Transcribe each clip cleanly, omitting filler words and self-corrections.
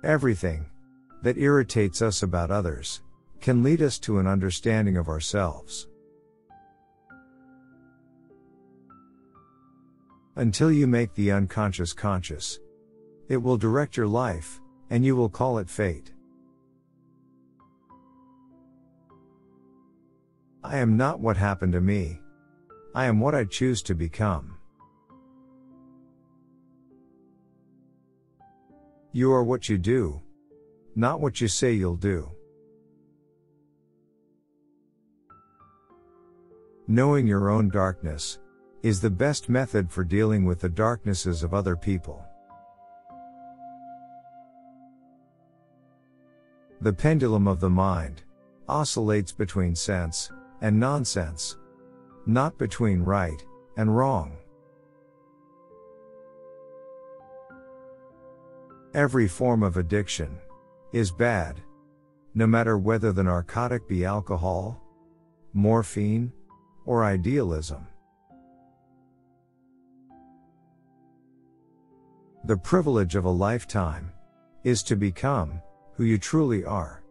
Everything that irritates us about others can lead us to an understanding of ourselves. Until you make the unconscious conscious, it will direct your life, and you will call it fate. I am not what happened to me. I am what I choose to become. You are what you do, not what you say you'll do. Knowing your own darkness is the best method for dealing with the darknesses of other people. The pendulum of the mind oscillates between sense and nonsense, not between right and wrong. Every form of addiction is bad, no matter whether the narcotic be alcohol, morphine, or idealism. The privilege of a lifetime is to become who you truly are.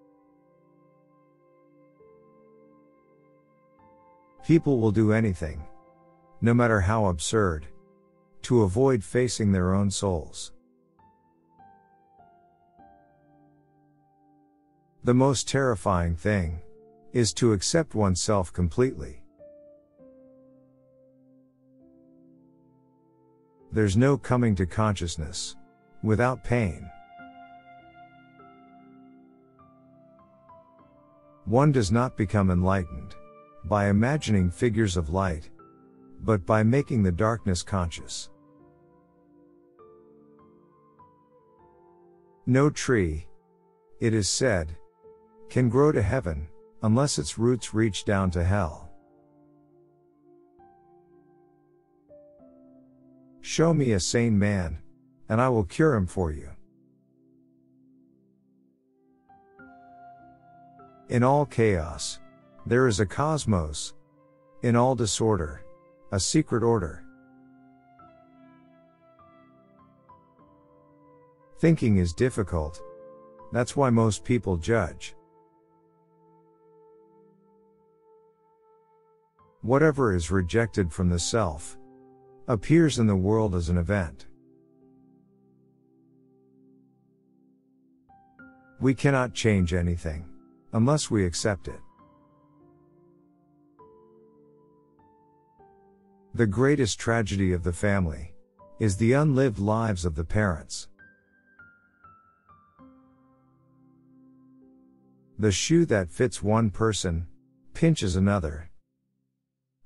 People will do anything, no matter how absurd, to avoid facing their own souls. The most terrifying thing is to accept oneself completely. There's no coming to consciousness without pain. One does not become enlightened by imagining figures of light, but by making the darkness conscious. No tree, it is said, can grow to heaven unless its roots reach down to hell. Show me a sane man, and I will cure him for you. In all chaos, there is a cosmos. In all disorder, a secret order. Thinking is difficult. That's why most people judge. Whatever is rejected from the self appears in the world as an event. We cannot change anything unless we accept it. The greatest tragedy of the family is the unlived lives of the parents. The shoe that fits one person pinches another.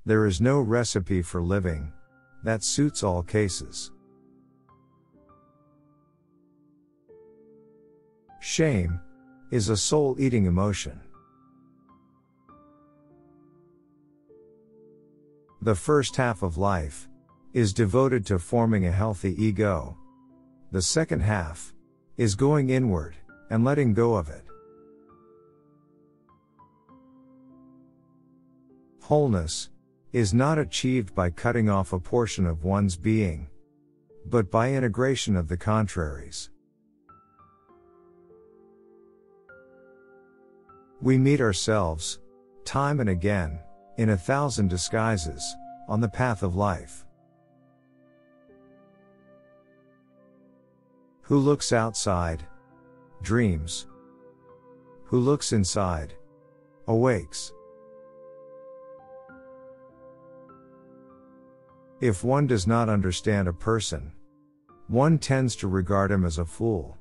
There is no recipe for living that suits all cases. Shame is a soul-eating emotion. The first half of life is devoted to forming a healthy ego. The second half is going inward and letting go of it. Wholeness is not achieved by cutting off a portion of one's being, but by integration of the contraries. We meet ourselves, time and again, in 1,000 disguises, on the path of life. Who looks outside, dreams. Who looks inside, awakes. If one does not understand a person, one tends to regard him as a fool.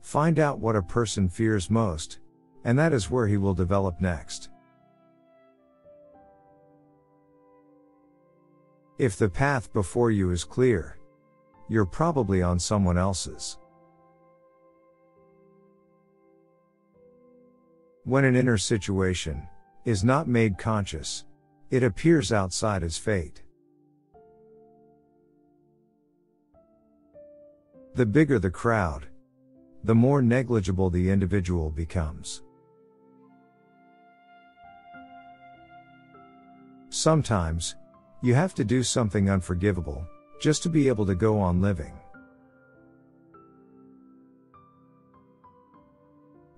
Find out what a person fears most, and that is where he will develop next. If the path before you is clear, you're probably on someone else's. When an inner situation is not made conscious, it appears outside as fate. The bigger the crowd, the more negligible the individual becomes. Sometimes, you have to do something unforgivable just to be able to go on living.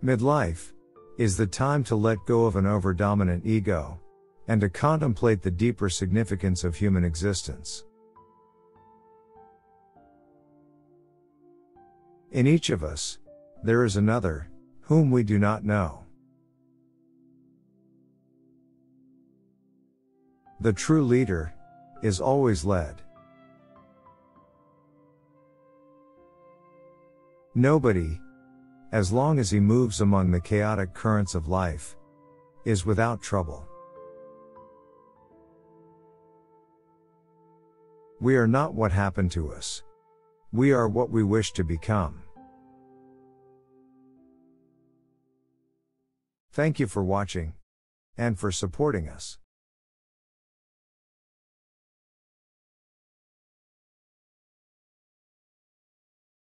Midlife is the time to let go of an overdominant ego and to contemplate the deeper significance of human existence. In each of us, there is another, whom we do not know. The true leader is always led. Nobody, as long as he moves among the chaotic currents of life, is without trouble. We are not what happened to us. We are what we wish to become. Thank you for watching and for supporting us.